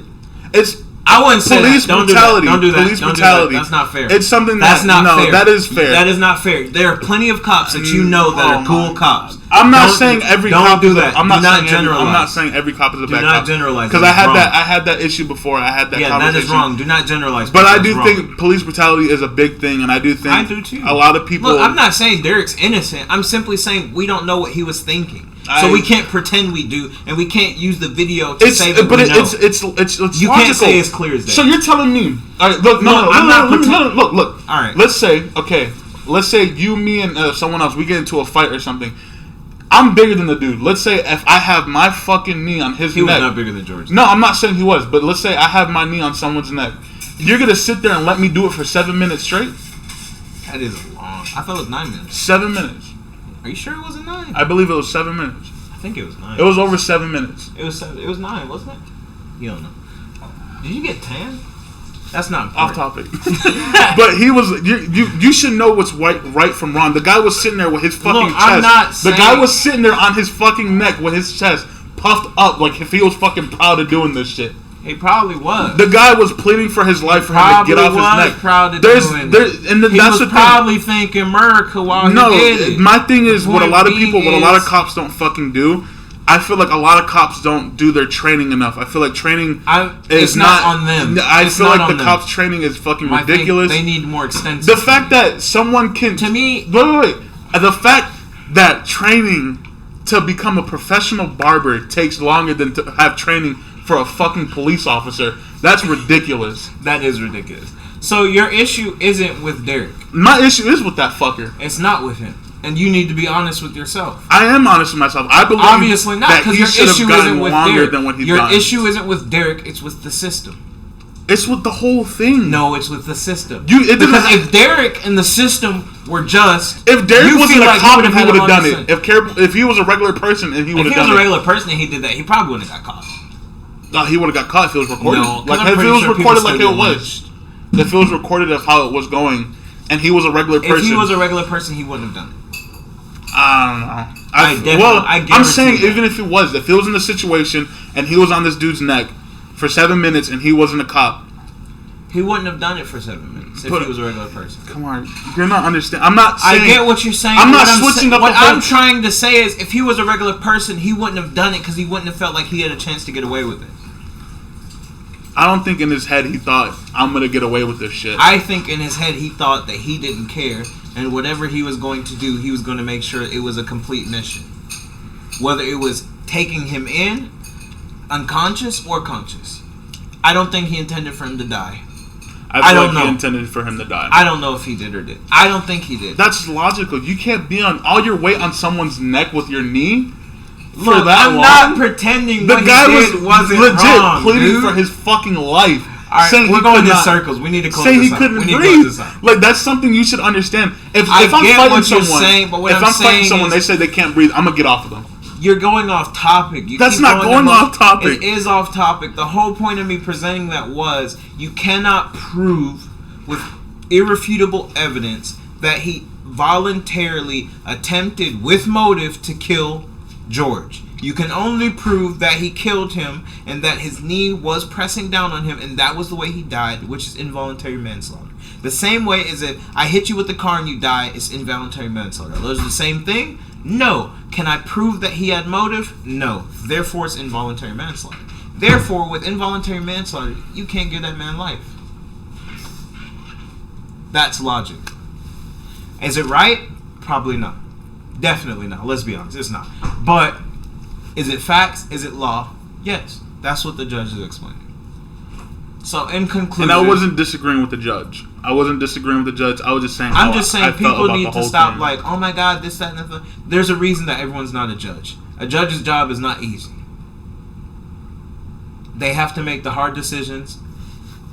It's I wouldn't say police brutality. Don't do that. Police brutality. That's not fair. It's something that's not fair. That is fair. That is not fair. There are plenty of cops that you know that are cool cops. I'm not saying every cop do that. I'm not saying every cop is a bad cop. Do not generalize. Because I had that issue before. I had that conversation. Yeah, that is wrong. Do not generalize. But I do think police brutality is a big thing, and I do think a lot of people. Look, I'm not saying Derek's innocent. I'm simply saying we don't know what he was thinking. So we can't pretend we do, and we can't use the video to say that we know. It's you logical. Can't say as clear as that. So you're telling me? All right, look, look. All right. Let's say you, me, and someone else, we get into a fight or something. I'm bigger than the dude. Let's say if I have my fucking knee on his neck. He was not bigger than George. No, I'm not saying he was, but let's say I have my knee on someone's neck. You're gonna sit there and let me do it for 7 minutes straight? That is long. I thought it was 9 minutes. 7 minutes. Are you sure it wasn't 9? I believe it was 7 minutes. I think it was 9. It was over 7 minutes. It was 7. It was 9, wasn't it? You don't know. Did you get tan? That's not Off important. topic. But he was. You should know what's right from wrong. The guy was sitting there with his fucking chest. I'm not the guy was sitting there on his fucking neck with his chest puffed up like if he was fucking proud of doing this shit. He probably was. The guy was pleading for his life for him to get off his neck. Proud of doing it. He was probably thinking America while he did it. My thing is what a lot of cops don't fucking do. I feel like a lot of cops don't do their training enough. I feel like training is not on them. I feel like the cops' training is fucking ridiculous. They need more extensive. The fact that someone can... To me... Wait. The fact that training to become a professional barber takes longer than to have training for a fucking police officer, that's ridiculous. That is ridiculous. So your issue isn't with Derek. My issue is with that fucker. It's not with him. And you need to be honest with yourself. I am honest with myself. I believe obviously not, because your issue isn't with Derek. Your issue isn't with Derek. It's with the system. It's with the whole thing. No, it's with the system. Because if Derek and the system were just, if Derek wasn't a cop, he would have done it. If he was a regular person and he would have done it. If he was a regular person and he did that, he probably wouldn't have got caught. he would have got caught if it was recorded. No, like I'm if it pretty was sure recorded people like still it get was. If it was recorded of how it was going, and he was a regular person. If he was a regular person, he wouldn't have done it. I don't know. I I'm saying that. even if it was in the situation and he was on this dude's neck for 7 minutes and he wasn't a cop, he wouldn't have done it for 7 minutes if he was a regular person. Come on, you're not understanding. I'm not saying. I get what you're saying. I'm not switching up. What I'm trying to say is, if he was a regular person, he wouldn't have done it because he wouldn't have felt like he had a chance to get away with it. I don't think in his head he thought, I'm going to get away with this shit. I think in his head he thought that he didn't care, and whatever he was going to do, he was going to make sure it was a complete mission. Whether it was taking him in, unconscious or conscious. I don't think he intended for him to die. I don't know. He intended for him to die. I don't know if he did or did. I don't think he did. That's logical. You can't be on all your weight on someone's neck with your knee. Look, I'm not pretending the what guy he did wasn't legit wrong, pleading dude. for his fucking life. All right, saying we're going in circles. We need to close this out. Saying he couldn't breathe. Like, that's something you should understand. If I'm fighting someone, if I'm fighting someone, they say they can't breathe, I'm gonna get off of them. You're going off topic. That's not going off topic. It is off topic. The whole point of me presenting that was you cannot prove with irrefutable evidence that he voluntarily attempted with motive to kill George. You can only prove that he killed him and that his knee was pressing down on him and that was the way he died, which is involuntary manslaughter. The same way as if I hit you with the car and you die, it's involuntary manslaughter. Are those the same thing? No. Can I prove that he had motive? No. Therefore, it's involuntary manslaughter. Therefore, with involuntary manslaughter, you can't give that man life. That's logic. Is it right? Probably not. Definitely not. Let's be honest. It's not. But is it facts? Is it law? Yes. That's what the judge is explaining. So, in conclusion... And I wasn't disagreeing with the judge. I was just saying... I'm just saying people need to stop like, oh my God, this, that, and that. There's a reason that everyone's not a judge. A judge's job is not easy. They have to make the hard decisions,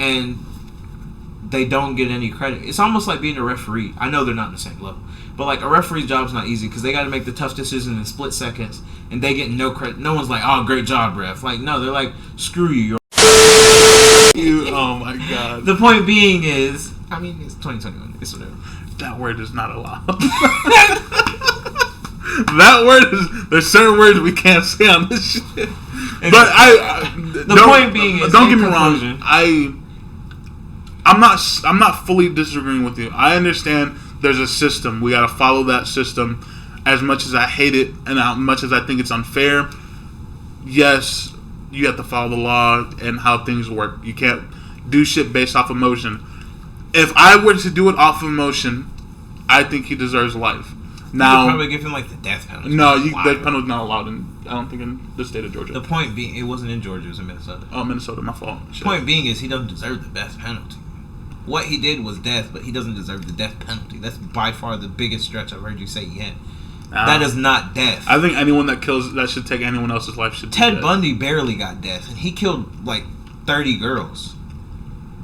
and they don't get any credit. It's almost like being a referee. I know they're not in the same level. But like a referee's job's not easy because they got to make the tough decisions in split seconds, and they get no credit. No one's like, "Oh, great job, ref." Like, no, they're like, "Screw you." Oh my God. The point being is, I mean, it's 2021. It's whatever. That word is not allowed. That word is. There's certain words we can't say on this shit. But the point being is, don't get me wrong. I'm not fully disagreeing with you. I understand. There's a system. We got to follow that system. As much as I hate it and as much as I think it's unfair, yes, you have to follow the law and how things work. You can't do shit based off emotion. If I were to do it off of emotion, I think he deserves life. Now, you could probably give him like the death penalty. No, the penalty's not allowed I don't think in the state of Georgia. The point being, it wasn't in Georgia, it was in Minnesota. Oh, Minnesota, my fault. The point being is he doesn't deserve the death penalty. What he did was death, but he doesn't deserve the death penalty. That's by far the biggest stretch I've heard you say yet. That is not death. I think anyone that kills, that should take anyone else's life should be Ted dead. Bundy barely got death, and he killed like 30 girls.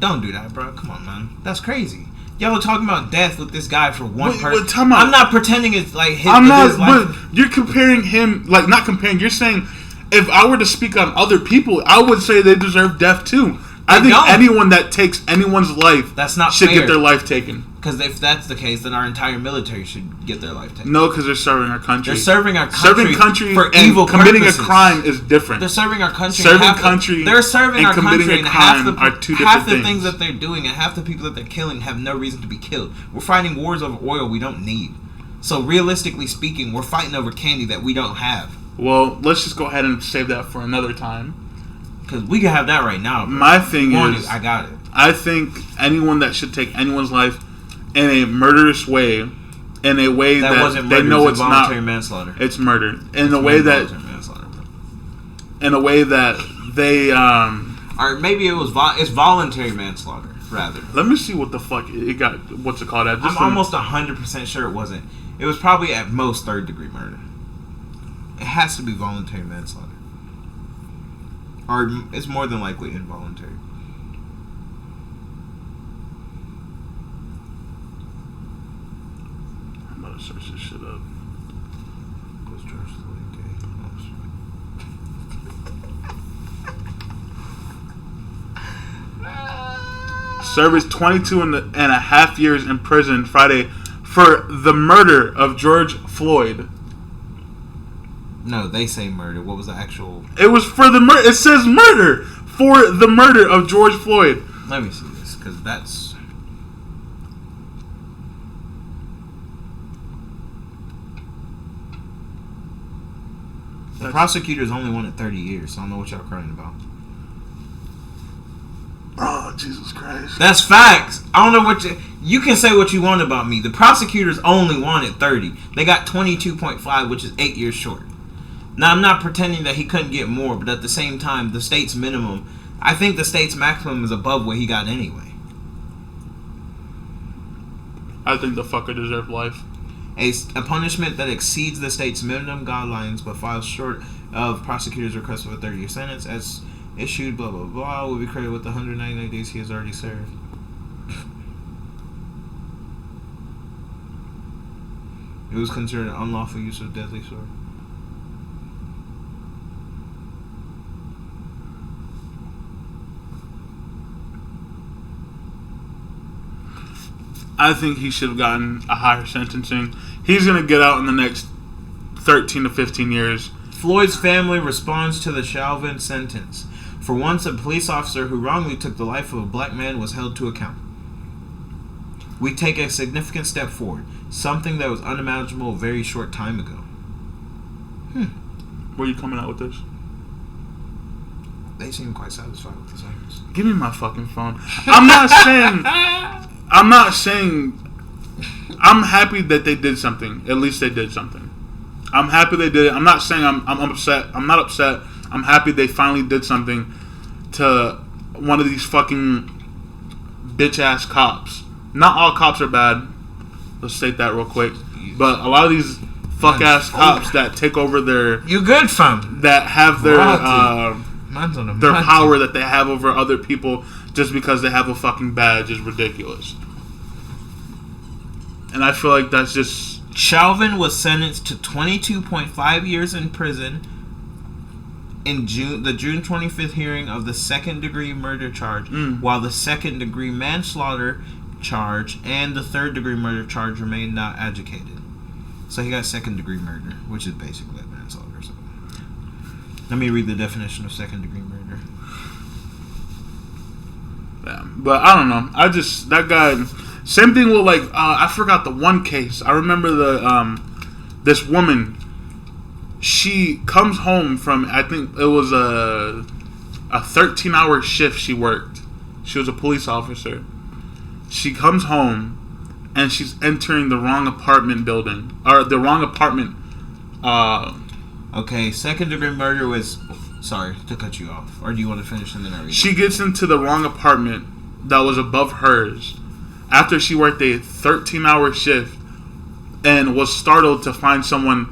Don't do that, bro. Come on, man. That's crazy. Y'all are talking about death with this guy for one person. I'm not pretending it's like his life. But you're comparing him, like, not comparing. You're saying, if I were to speak on other people, I would say they deserve death too. I think anyone that takes anyone's life should get their life taken. Because if that's the case, then our entire military should get their life taken. No, because they're serving our country. They're serving our country for and evil committing purposes. A crime is different. They're serving our country. They're serving our country, and half the things things that they're doing and half the people that they're killing have no reason to be killed. We're fighting wars over oil we don't need. So realistically speaking, we're fighting over candy that we don't have. Well, let's just go ahead and save that for another time. Because we can have that right now. Bro. My thing is, I got it. I think anyone that should take anyone's life in a murderous way, in a way that they know it's not manslaughter. It's murder. In a way that they or maybe it's voluntary manslaughter rather. Let me see what the fuck it got. What's it called? I'm almost 100% sure it wasn't. It was probably at most third-degree murder. It has to be voluntary manslaughter. Or it's more than likely involuntary. I'm about to search this shit up. serviced 22 and a half years in prison Friday for the murder of George Floyd. No, they say murder. What was the actual... It was for the murder. It says murder. For the murder of George Floyd. Let me see this, because that's... The prosecutors only wanted 30 years, so I don't know what y'all crying about. Oh, Jesus Christ. That's facts. I don't know what you can say what you want about me. The prosecutors only wanted 30. They got 22.5, which is 8 years short. Now, I'm not pretending that he couldn't get more, but at the same time, the state's minimum, I think the state's maximum is above what he got anyway. I think the fucker deserved life. A punishment that exceeds the state's minimum guidelines but falls short of prosecutors' request of a 30-year sentence as issued, blah, blah, blah, will be credited with the 199 days he has already served. It was considered an unlawful use of deadly sword. I think he should have gotten a higher sentencing. He's going to get out in the next 13 to 15 years. Floyd's family responds to the Chauvin sentence. For once, a police officer who wrongly took the life of a black man was held to account. We take a significant step forward, something that was unimaginable a very short time ago. Where are you coming out with this? They seem quite satisfied with the sentence. Give me my fucking phone. I'm I'm happy that they did something. At least they did something. I'm happy they did it. I'm not saying I'm upset. I'm not upset. I'm happy they finally did something to one of these fucking bitch ass cops. Not all cops are bad. Let's state that real quick. But a lot of these fuck ass cops that take over their... You good, fam? That have their power that they have over other people just because they have a fucking badge is ridiculous. And I feel like that's just... Chauvin was sentenced to 22.5 years in prison in the June 25th hearing of the second-degree murder charge, while the second-degree manslaughter charge and the third-degree murder charge remained not adjudicated. So he got second-degree murder, which is basically manslaughter. So. Let me read the definition of second-degree murder. Yeah, but I don't know. That guy... Same thing with I forgot the one case. I remember this woman. She comes home from, I think it was a 13-hour shift she worked. She was a police officer. She comes home and she's entering the wrong apartment building or the wrong apartment. Okay, second-degree murder was. Sorry to cut you off. Or do you want to finish and then I read? She gets into the wrong apartment that was above hers. After she worked a 13-hour shift and was startled to find someone,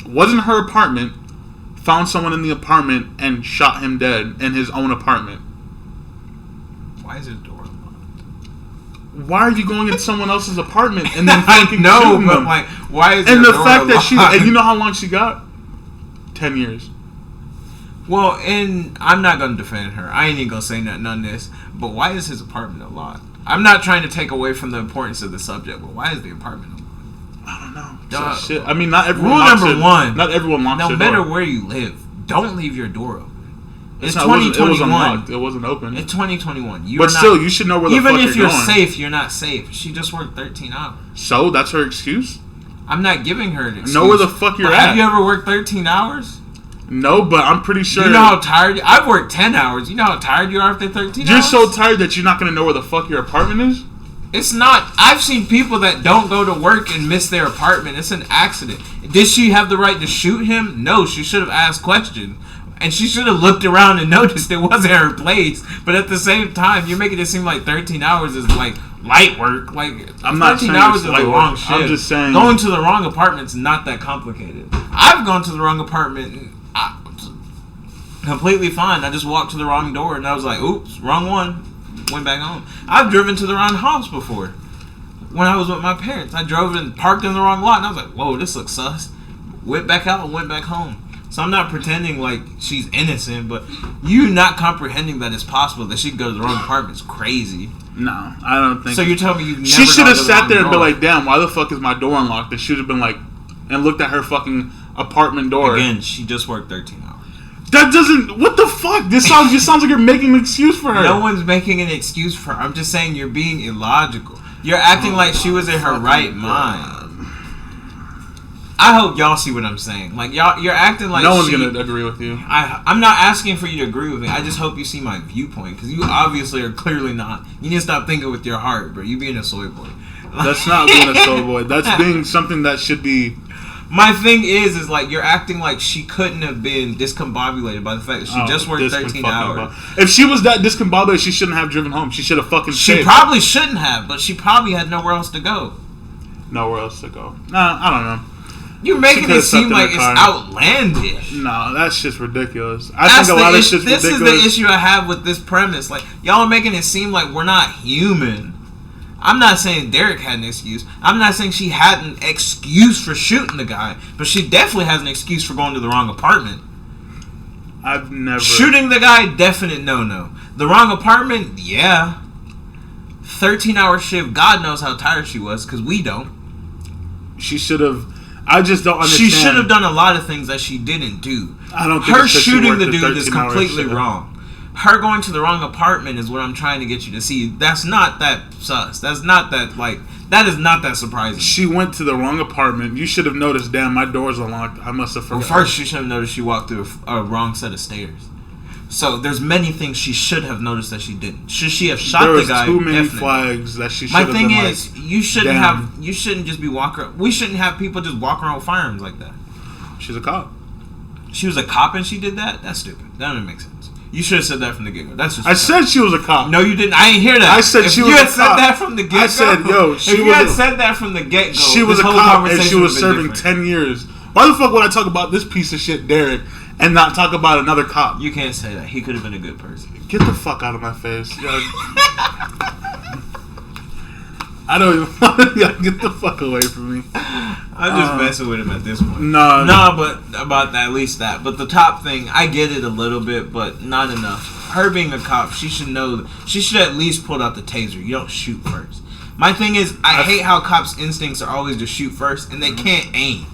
wasn't her apartment, found someone in the apartment and shot him dead in his own apartment. Why is his door unlocked? Why are you going in someone else's apartment and then fucking no, shooting but them? like, why is and the the door fact unlocked? that and you know how long she got? 10 years. Well, and I'm not going to defend her. I ain't even going to say nothing on this. But why is his apartment unlocked? I'm not trying to take away from the importance of the subject, but why is the apartment unlocked? I don't know. Shit. I mean, not everyone. Rule number one. Not everyone locks their door. No matter where you live, don't leave your door open. It's 2021. It was unlocked. It wasn't open. It's 2021. But still, you should know where the fuck you're going. Even if you're safe, you're not safe. She just worked 13 hours. So that's her excuse? I'm not giving her an excuse. Know where the fuck you're at. Have you ever worked 13 hours? No, but I'm pretty sure. You know how tired... I've worked 10 hours. You know how tired you are after 13 hours? You're so tired that you're not going to know where the fuck your apartment is? It's not. I've seen people that don't go to work and miss their apartment. It's an accident. Did she have the right to shoot him? No, she should have asked questions. And she should have looked around and noticed it wasn't her place. But at the same time, you're making it seem like 13 hours is like light work. Like, I'm not 13 hours is the wrong shit. shit. I'm just saying. Going to the wrong apartment's not that complicated. I've gone to the wrong apartment and completely fine. I just walked to the wrong door and I was like, oops, wrong one. Went back home. I've driven to the wrong house before. When I was with my parents, I drove and parked in the wrong lot and I was like, whoa, this looks sus. Went back out and went back home. So I'm not pretending like she's innocent, but you not comprehending that it's possible that she could go to the wrong apartment is crazy. No, I don't think So you're telling me you've never she should gone have to the sat wrong there and been door? like, damn, why the fuck is my door unlocked? And she should have been like, and looked at her fucking apartment door. Again, she just worked 13 hours. That doesn't, what the fuck? This just sounds like you're making an excuse for her. No one's making an excuse for her. I'm just saying you're being illogical. You're acting like she was in her right mind. I hope y'all see what I'm saying. Like, you're acting like no one's gonna agree with you. I'm not asking for you to agree with me. I just hope you see my viewpoint, because you obviously are clearly not. You need to stop thinking with your heart, bro. You being a soy boy. That's not being a soul boy. That's being something that should be. My thing is like you're acting like she couldn't have been discombobulated by the fact that she just worked 13 hours. If she was that discombobulated, she shouldn't have driven home. She should have fucking She stayed. probably shouldn't have, but she probably had nowhere else to go. Nowhere else to go. Nah, I don't know. You're making it could've seem slept in like the it's car. outlandish. No, that's just ridiculous. I think a lot of shit's ridiculous. This is the issue I have with this premise. Like, y'all are making it seem like we're not human. I'm not saying Derek had an excuse. I'm not saying she had an excuse for shooting the guy, but she definitely has an excuse for going to the wrong apartment. I've never Shooting the guy, definite no-no. The wrong apartment, yeah. 13-hour shift, God knows how tired she was, because we don't. She should have. I just don't understand. She should have done a lot of things that she didn't do. I don't think her it's that she shooting worked the a dude is 13-hour completely shift. wrong. Her going to the wrong apartment is what I'm trying to get you to see. That's not that sus. That's not that, like, that is not that surprising. She went to the wrong apartment. You should have noticed, damn, my door's unlocked. I must have Well, forgotten. first, she should have noticed she walked through a wrong set of stairs. So there's many things she should have noticed that she didn't. Should she have shot there the was guy? too many Definitely. flags that she should My have thing been is, like, you shouldn't damn. have. You shouldn't just be walking. We shouldn't have people just walk around with firearms like that. she's a cop. She was a cop and she did that. That's stupid. That doesn't make sense. You should have said that from the get-go. That's just. I said she was a cop. No, you didn't. I ain't hear that. I said if she you was had a said cop. that from the get-go. I said, yo, she if you was had a- said that from the get-go, She was a this whole cop and she conversation was would've been serving different. 10 years. Why the fuck would I talk about this piece of shit, Derek, and not talk about another cop? You can't say that. He could have been a good person. Get the fuck out of my face. Yo. I don't even want to get the fuck away from me. I'm just messing with him at this point. No. But about that, at least that. But the top thing, I get it a little bit, but not enough. Her being a cop, she should know. She should at least pull out the taser. You don't shoot first. My thing is, I hate how cops' instincts are always to shoot first, and they can't aim.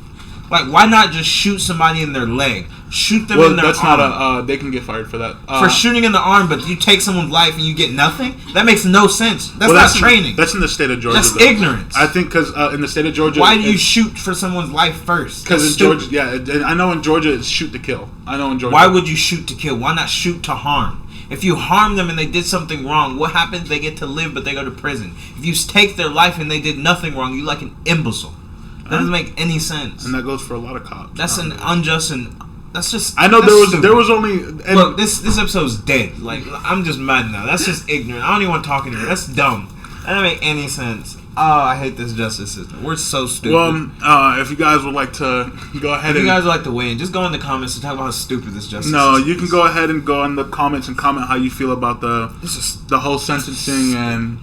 Like, why not just shoot somebody in their leg? Shoot them in their that's arm. not they can get fired for that. For shooting in the arm, but you take someone's life and you get nothing? That makes no sense. That's not training. That's in the state of Georgia. That's though. ignorance. I think because in the state of Georgia, Why do you shoot for someone's life first? Because in That's stupid. Georgia, yeah, I know in Georgia it's shoot to kill. I know in Georgia. Why would you shoot to kill? Why not shoot to harm? If you harm them and they did something wrong, what happens? They get to live, but they go to prison. If you take their life and they did nothing wrong, you like an imbecile. That doesn't make any sense. And that goes for a lot of cops. That's an unjust and that's just. I know that's there was only. And Look, this episode's dead. Like, I'm just mad now. That's just ignorant. I don't even want to talk anymore. That's dumb. That doesn't make any sense. Oh, I hate this justice system. We're so stupid. well, if you guys would like to go ahead if you and guys would like to weigh in, just go in the comments and talk about how stupid this justice no, system you can is. go ahead and go in the comments and comment how you feel about It's just the whole sentencing and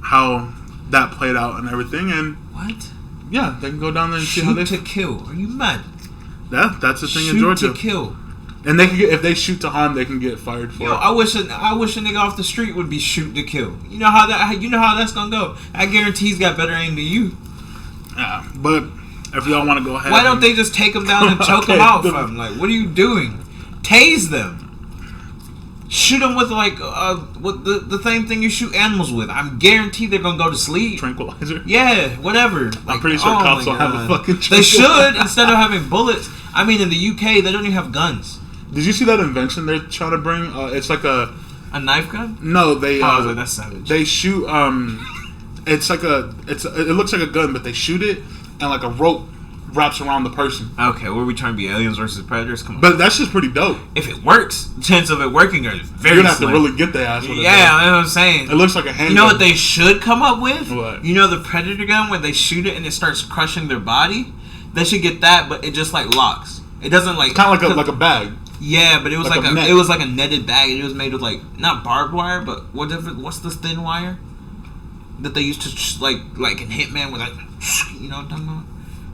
how that played out and everything. And what? yeah, they can go down there and see how Shoot they. to kill. Are you mad? Yeah, that's the thing Shoot in Georgia. to kill. And they can get, if they shoot to harm, they can get fired for Yo, it. I wish a nigga off the street would be shoot to kill. You know how that's gonna go. I guarantee he's got better aim than you. Yeah, but if y'all want to go ahead, Why don't they just take him down and choke him Okay, out the- from? Like, what are you doing? Tase them. Shoot them with like with the same thing you shoot animals with. I'm guaranteed they're gonna go to sleep. tranquilizer? Yeah, whatever. I'm Like, pretty sure oh cops my don't have a God. fucking They should tranquilizer. instead of having bullets. I mean, in the UK, they don't even have guns. Did you see that invention they're trying to bring? It's like a A knife gun? no. They I was like, that's savage. they shoot. It's like it looks like a gun, but they shoot it and like a rope wraps around the person. Okay, what are we trying to be, aliens versus predators? Come on. But that's just pretty dope. If it works, the chance of it working are very You're gonna have to slim. really get their ass with it. Yeah, that's what I'm saying. It looks like a handgun. You know what they should come up with? What? You know the predator gun where they shoot it and it starts crushing their body? They should get that, but it just like locks. It doesn't like kind of like a bag. yeah, but it was like like a net. it was like a netted bag. And it was made with like not barbed wire, but what's this thin wire that they used to like in Hitman with like you know what I'm talking about?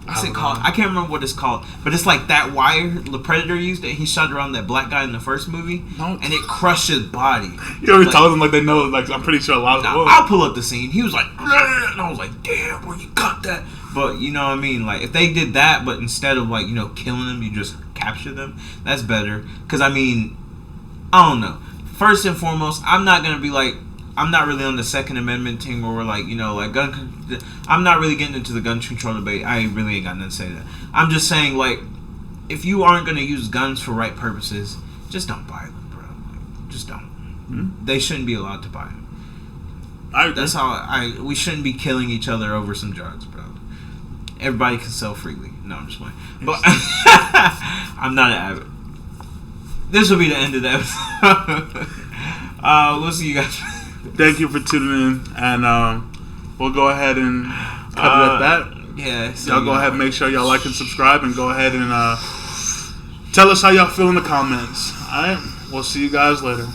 What's it called? I can't remember what it's called, but it's like that wire the Predator used it. He shot around that black guy in the first movie, and it crushed his body. You already told them like they know. Like I'm pretty sure a lot of them. I'll pull up the scene. He was like, and I was like, damn, bro, you got that. But you know what I mean? Like if they did that, but instead of like killing them, you just capture them. That's better. Because I mean, I don't know. First and foremost, I'm not gonna be like. I'm not really on the Second Amendment team where we're like, gun. I'm not really getting into the gun control debate. I really ain't got nothing to say to that. I'm just saying, like, if you aren't going to use guns for right purposes, just don't buy them, bro. Like, just don't. Mm-hmm. They shouldn't be allowed to buy them. That's how we shouldn't be killing each other over some drugs, bro. Everybody can sell freely. No, I'm just playing. But I'm not an advocate. This will be the end of the episode. We'll see you guys. Thank you for tuning in, and we'll go ahead and cut it at that. Yeah. So y'all go ahead and make sure y'all like and subscribe, and go ahead and tell us how y'all feel in the comments. All right, we'll see you guys later.